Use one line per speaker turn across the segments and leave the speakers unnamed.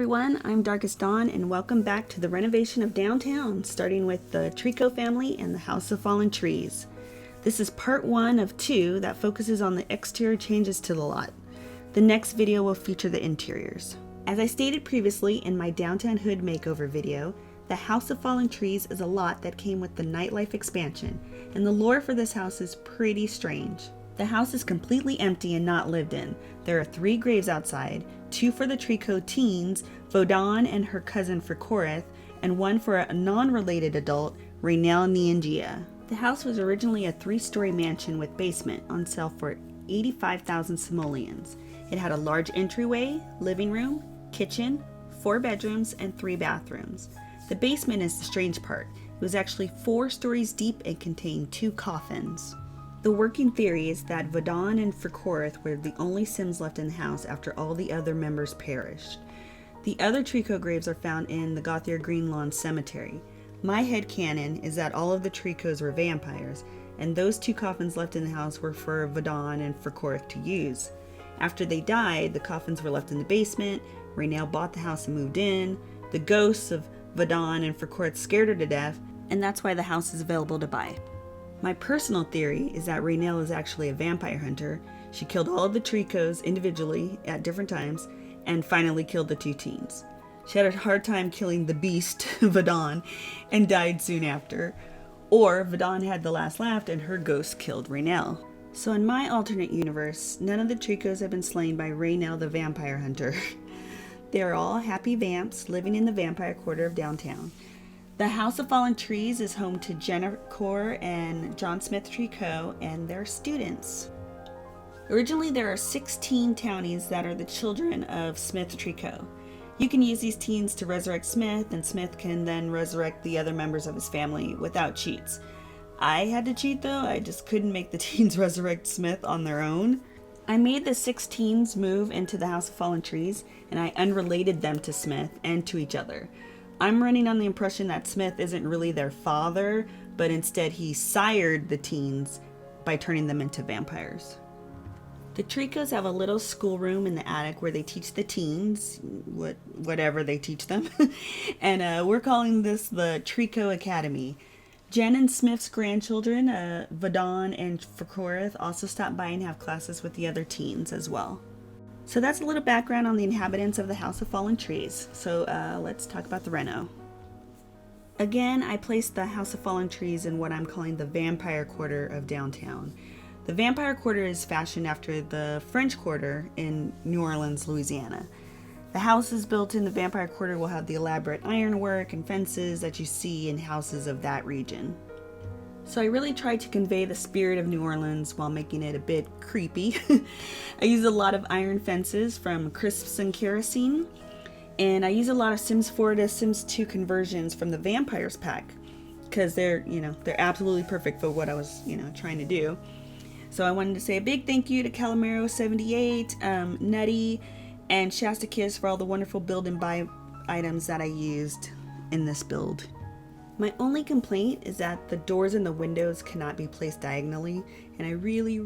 everyone, I'm Darkest Dawn and welcome back to the renovation of downtown, starting with the Trico family and the House of Fallen Trees. This is part 1 of 2 that focuses on the exterior changes to the lot. The next video will feature the interiors. As I stated previously in my Downtown Hood Makeover video, the House of Fallen Trees is a lot that came with the nightlife expansion, and the lore for this house is pretty strange. The house is completely empty and not lived in. There are 3 graves outside, 2 for the Trico teens, Vodon and her cousin Frekorith, and 1 for a non-related adult, Raynell Niangia. The house was originally a 3-story mansion with basement on sale for 85,000 simoleons. It had a large entryway, living room, kitchen, 4 bedrooms, and 3 bathrooms. The basement is the strange part. It was actually 4 stories deep and contained 2 coffins. The working theory is that Vodon and Frekorith were the only Sims left in the house after all the other members perished. The other Trico graves are found in the Gothier Green Lawn Cemetery. My headcanon is that all of the Tricos were vampires, and those 2 coffins left in the house were for Vodon and Frekorith to use. After they died, the coffins were left in the basement. Raynell bought the house and moved in. The ghosts of Vodon and Frekorith scared her to death, and that's why the house is available to buy. My personal theory is that Raynell is actually a vampire hunter. She killed all of the Tricos individually at different times and finally killed the 2 teens. She had a hard time killing the beast, Vodon, and died soon after. Or Vodon had the last laugh and her ghost killed Raynell. So in my alternate universe, none of the Tricos have been slain by Raynell the vampire hunter. They are all happy vamps living in the vampire quarter of downtown. The House of Fallen Trees is home to Jenna Core and John Smith Trico and their students. Originally, there are 16 townies that are the children of Smith Trico. You can use these teens to resurrect Smith, and Smith can then resurrect the other members of his family without cheats. I had to cheat though, I just couldn't make the teens resurrect Smith on their own. I made the 6 teens move into the House of Fallen Trees, and I unrelated them to Smith and to each other. I'm running on the impression that Smith isn't really their father, but instead he sired the teens by turning them into vampires. The Tricos have a little schoolroom in the attic where they teach the teens, whatever they teach them, and we're calling this the Trico Academy. Jen and Smith's grandchildren, Vodon and Frekorith, also stop by and have classes with the other teens as well. So that's a little background on the inhabitants of the House of Fallen Trees. So let's talk about the reno. Again, I placed the House of Fallen Trees in what I'm calling the vampire quarter of downtown. The vampire quarter is fashioned after the French Quarter in New Orleans, Louisiana. The houses built in the vampire quarter will have the elaborate ironwork and fences that you see in houses of that region. So I really tried to convey the spirit of New Orleans while making it a bit creepy. I used a lot of iron fences from Crisps and Kerosene, and I used a lot of Sims 4 to Sims 2 conversions from the Vampires pack, because they're absolutely perfect for what I was, trying to do. So I wanted to say a big thank you to Calamero78, Nutty, and Shasta Kiss for all the wonderful build and buy items that I used in this build. My only complaint is that the doors and the windows cannot be placed diagonally, and I really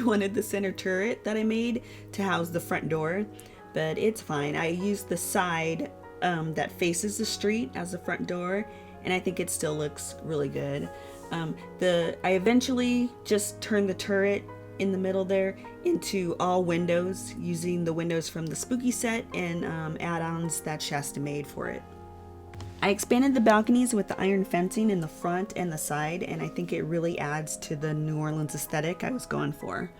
wanted the center turret that I made to house the front door, but it's fine. I used the side that faces the street as the front door, and I think it still looks really good. I eventually just turned the turret in the middle there into all windows using the windows from the Spooky set and add-ons that Shasta made for it. I expanded the balconies with the iron fencing in the front and the side, and I think it really adds to the New Orleans aesthetic I was going for.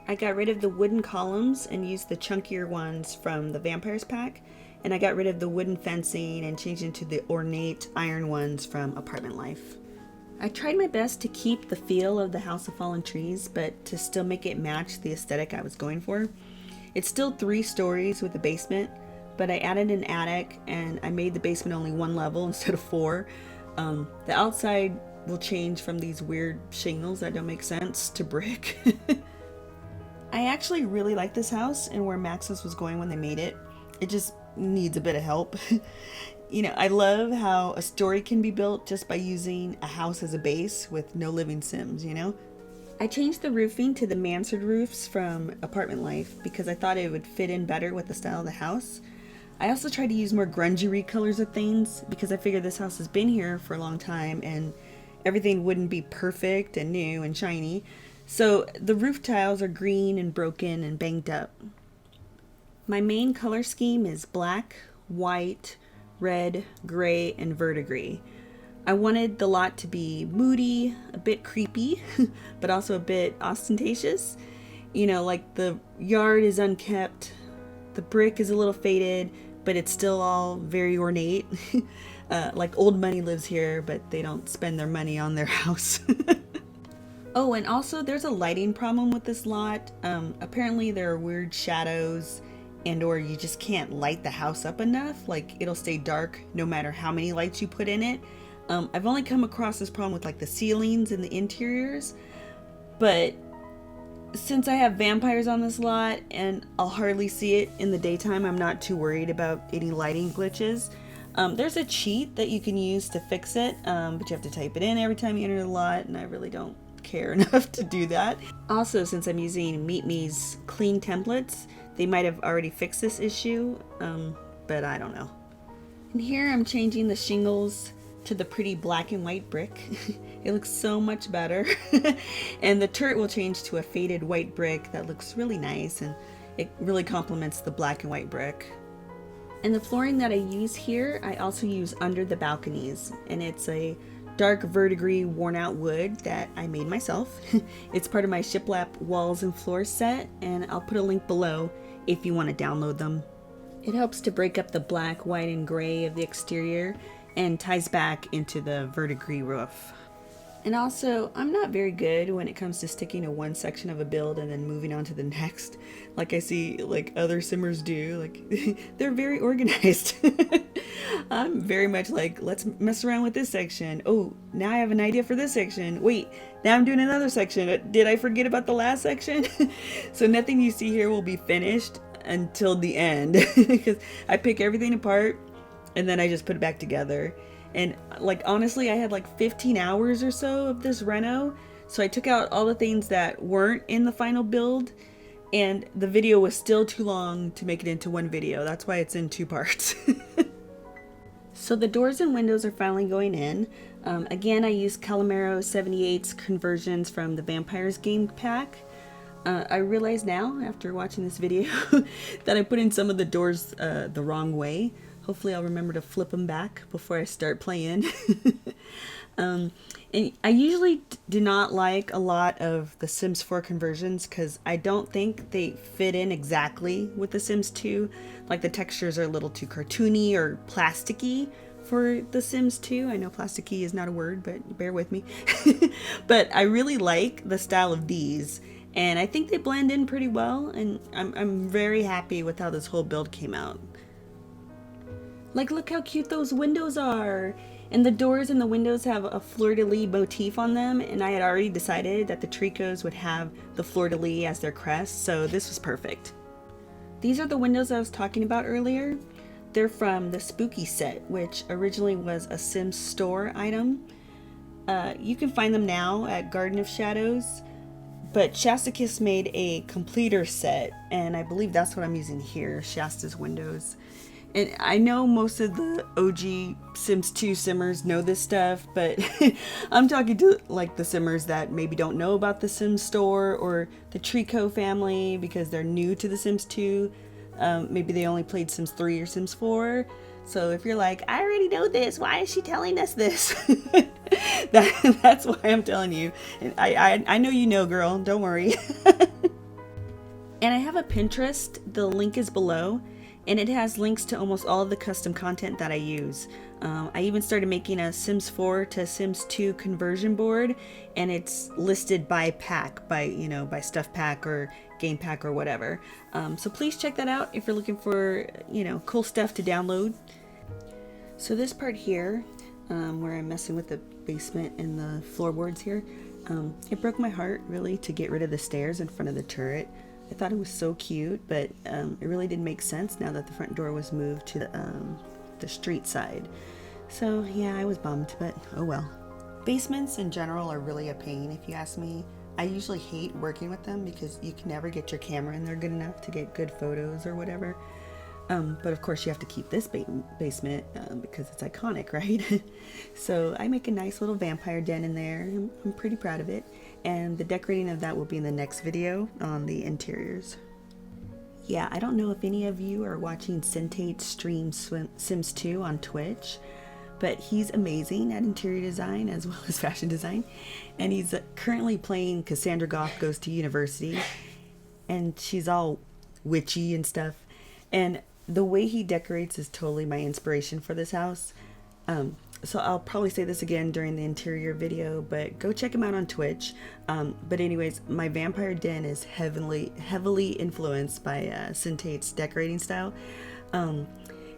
I got rid of the wooden columns and used the chunkier ones from the Vampires pack, and I got rid of the wooden fencing and changed into the ornate iron ones from Apartment Life. I tried my best to keep the feel of the House of Fallen Trees, but to still make it match the aesthetic I was going for. It's still 3 stories with a basement, but I added an attic and I made the basement only 1 level instead of 4. The outside will change from these weird shingles that don't make sense to brick. I actually really like this house and where Maxis was going when they made it. It just needs a bit of help. I love how a story can be built just by using a house as a base with no living Sims, I changed the roofing to the mansard roofs from Apartment Life because I thought it would fit in better with the style of the house. I also tried to use more grungy colors of things because I figured this house has been here for a long time and everything wouldn't be perfect and new and shiny. So the roof tiles are green and broken and banged up. My main color scheme is black, white, red, gray, and verdigris. I wanted the lot to be moody, a bit creepy, but also a bit ostentatious. You know, like the yard is unkept, the brick is a little faded, but it's still all very ornate. Like old money lives here, but they don't spend their money on their house. Oh, and also there's a lighting problem with this lot. Apparently there are weird shadows and or you just can't light the house up enough. Like it'll stay dark no matter how many lights you put in it. I've only come across this problem with like the ceilings and the interiors, but since I have vampires on this lot and I'll hardly see it in the daytime, I'm not too worried about any lighting glitches. There's a cheat that you can use to fix it, but you have to type it in every time you enter the lot, and I really don't care enough to do that. Also, since I'm using Meet Me's clean templates, they might have already fixed this issue, but I don't know. And here I'm changing the shingles to the pretty black and white brick. It looks so much better. And the turret will change to a faded white brick that looks really nice, and it really complements the black and white brick. And the flooring that I use here, I also use under the balconies, and it's a dark verdigris worn out wood that I made myself. It's part of my shiplap walls and floors set, and I'll put a link below if you want to download them. It helps to break up the black, white, and gray of the exterior and ties back into the verdigris roof. And also, I'm not very good when it comes to sticking to one section of a build and then moving on to the next, like I see like other simmers do. Like they're very organized. I'm very much like, let's mess around with this section. Oh, now I have an idea for this section. Wait, now I'm doing another section. Did I forget about the last section? So nothing you see here will be finished until the end because I pick everything apart and then I just put it back together. And like honestly, I had like 15 hours or so of this reno, so I took out all the things that weren't in the final build, and the video was still too long to make it into one video. That's why it's in two parts. So the doors and windows are finally going in. Again, I used Calamero 78's conversions from the Vampires game pack. I realize now, after watching this video, that I put in some of the doors the wrong way. Hopefully I'll remember to flip them back before I start playing. And I usually do not like a lot of the Sims 4 conversions because I don't think they fit in exactly with the Sims 2. Like the textures are a little too cartoony or plasticky for the Sims 2. I know plasticky is not a word, but bear with me. But I really like the style of these, and I think they blend in pretty well, and I'm very happy with how this whole build came out. Like, look how cute those windows are! And the doors and the windows have a fleur-de-lis motif on them, and I had already decided that the Tricos would have the fleur-de-lis as their crest, so this was perfect. These are the windows I was talking about earlier. They're from the Spooky set, which originally was a Sims store item. You can find them now at Garden of Shadows, but Shastakis made a completer set, and I believe that's what I'm using here, Shasta's windows. And I know most of the OG Sims 2 simmers know this stuff, but I'm talking to like the simmers that maybe don't know about the Sims store or the Trico family because they're new to the Sims 2. Maybe they only played Sims 3 or Sims 4. So if you're like, I already know this, why is she telling us this? That's why I'm telling you. And I know you know, girl, don't worry. And I have a Pinterest, the link is below. And it has links to almost all of the custom content that I use. I even started making a Sims 4 to Sims 2 conversion board, and it's listed by pack, by stuff pack or game pack or whatever. So please check that out if you're looking for, cool stuff to download. So this part here, where I'm messing with the basement and the floorboards here, it broke my heart really to get rid of the stairs in front of the turret. I thought it was so cute, but it really didn't make sense now that the front door was moved to the street side. So yeah, I was bummed, but oh well. Basements in general are really a pain if you ask me. I usually hate working with them because you can never get your camera in there good enough to get good photos or whatever. But of course you have to keep this basement because it's iconic, right? So I make a nice little vampire den in there. I'm pretty proud of it. And the decorating of that will be in the next video on the interiors. Yeah, I don't know if any of you are watching Syntate stream Sims 2 on Twitch, but he's amazing at interior design as well as fashion design. And he's currently playing Cassandra Goth Goes to University, and she's all witchy and stuff. And the way he decorates is totally my inspiration for this house. So I'll probably say this again during the interior video, but go check him out on Twitch. But anyways, my vampire den is heavily influenced by Syntate's decorating style. And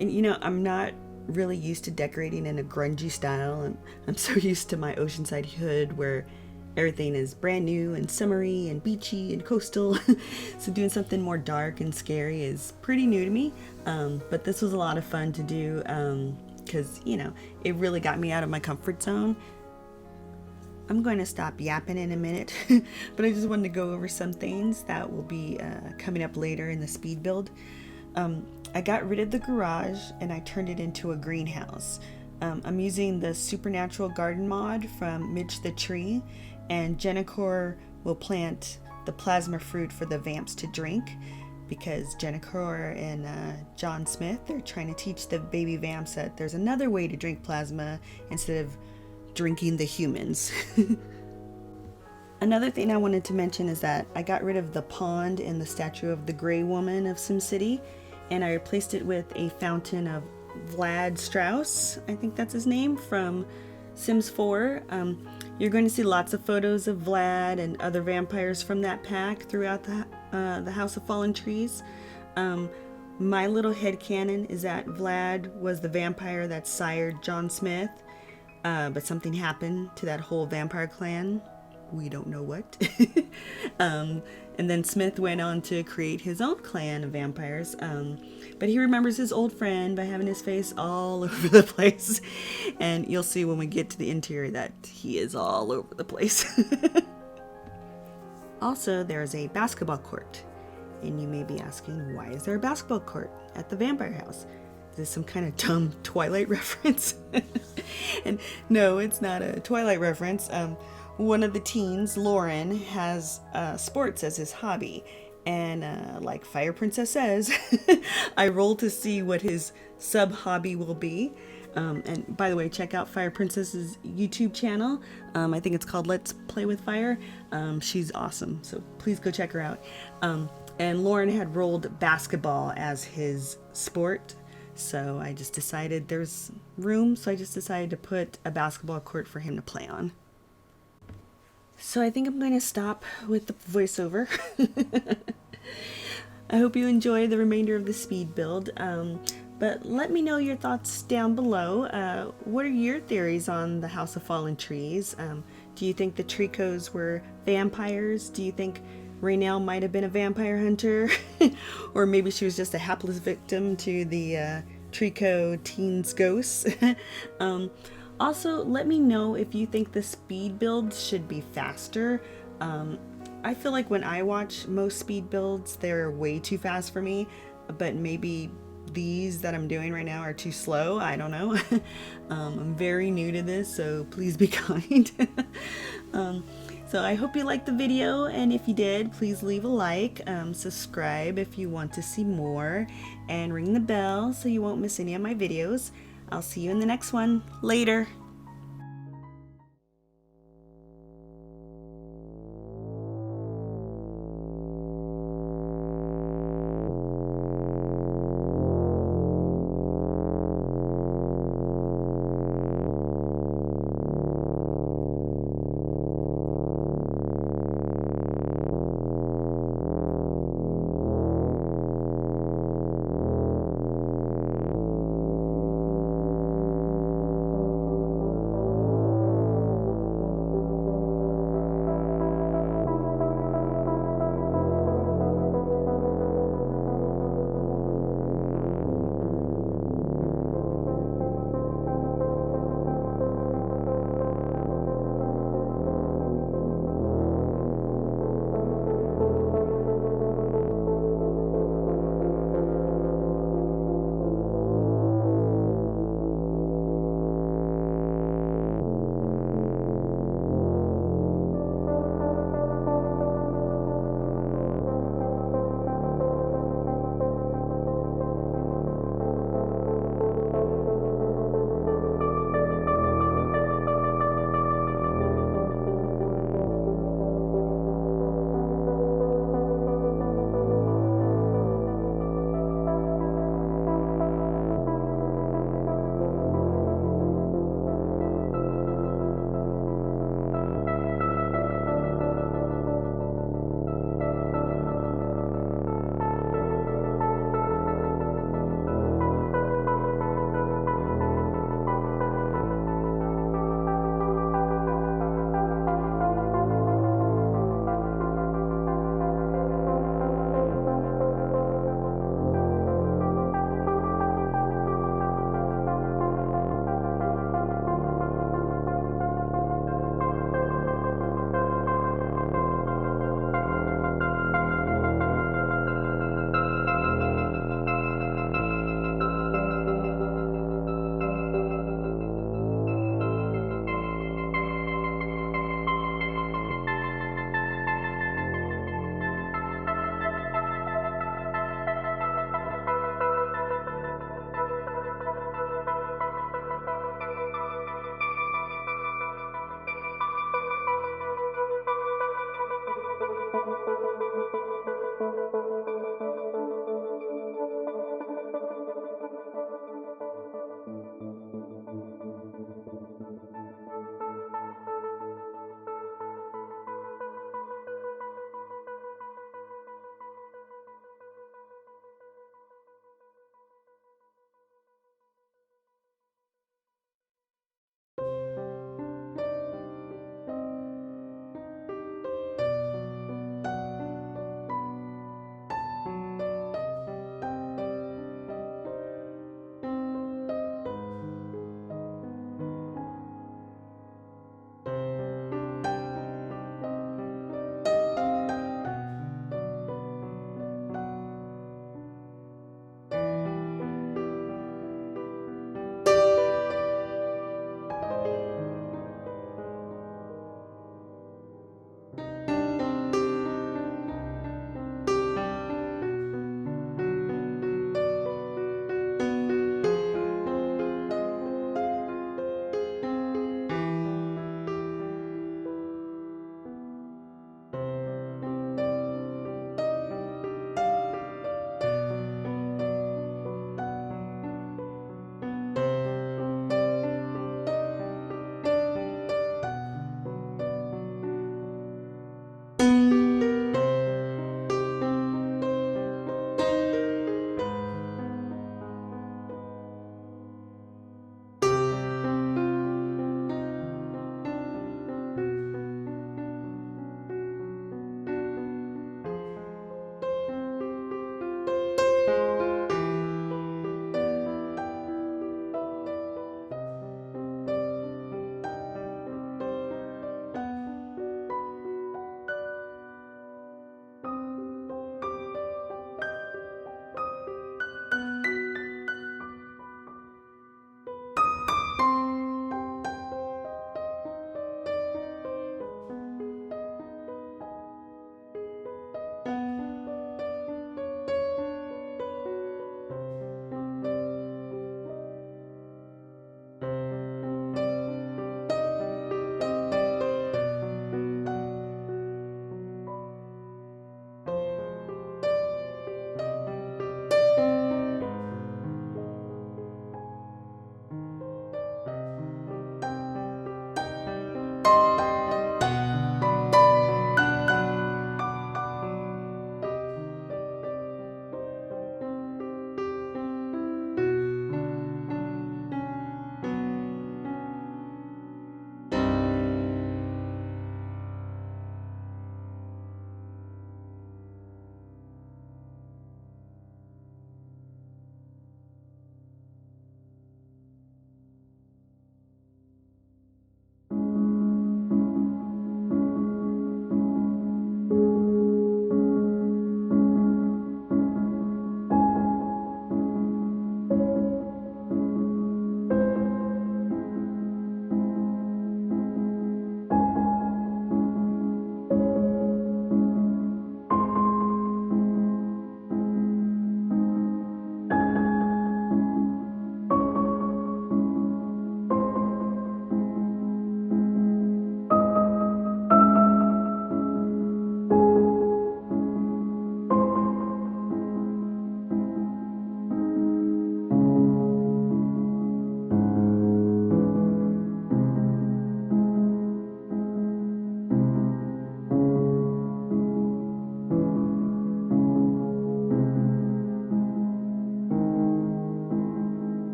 you know, I'm not really used to decorating in a grungy style, and I'm so used to my Oceanside hood where everything is brand new and summery and beachy and coastal. So doing something more dark and scary is pretty new to me. But this was a lot of fun to do because, you know, it really got me out of my comfort zone. I'm going to stop yapping in a minute, but I just wanted to go over some things that will be coming up later in the speed build. I got rid of the garage and I turned it into a greenhouse. I'm using the Supernatural Garden mod from Midge the Tree, and Jennifer will plant the plasma fruit for the vamps to drink, because Jennifer and John Smith are trying to teach the baby vamps that there's another way to drink plasma instead of drinking the humans. Another thing I wanted to mention is that I got rid of the pond and the statue of the Gray Woman of SimCity, and I replaced it with a fountain of Vlad Strauss, I think that's his name, from Sims 4. You're going to see lots of photos of Vlad and other vampires from that pack throughout the House of Fallen Trees. My little headcanon is that Vlad was the vampire that sired John Smith, but something happened to that whole vampire clan. We don't know what. And then Smith went on to create his own clan of vampires. But he remembers his old friend by having his face all over the place. And you'll see when we get to the interior that he is all over the place. Also, there's a basketball court. And you may be asking, why is there a basketball court at the vampire house? Is this some kind of dumb Twilight reference? And no, it's not a Twilight reference. One of the teens, Lauren, has sports as his hobby. And like Fire Princess says, I roll to see what his sub-hobby will be. And by the way, check out Fire Princess's YouTube channel. I think it's called Let's Play with Fire. She's awesome, so please go check her out. And Lauren had rolled basketball as his sport. So I just decided there's room, so I just decided to put a basketball court for him to play on. So I think I'm going to stop with the voiceover. I hope you enjoy the remainder of the speed build. But let me know your thoughts down below. What are your theories on the House of Fallen Trees? Do you think the Tricos were vampires? Do you think Raynell might have been a vampire hunter? Or maybe she was just a hapless victim to the Trico teens ghosts? Also, let me know if you think the speed builds should be faster. I feel like when I watch most speed builds, they're way too fast for me, but maybe these that I'm doing right now are too slow. I don't know. I'm very new to this, so please be kind. So I hope you liked the video, and if you did, please leave a like, subscribe if you want to see more, and ring the bell so you won't miss any of my videos. I'll see you in the next one. Later.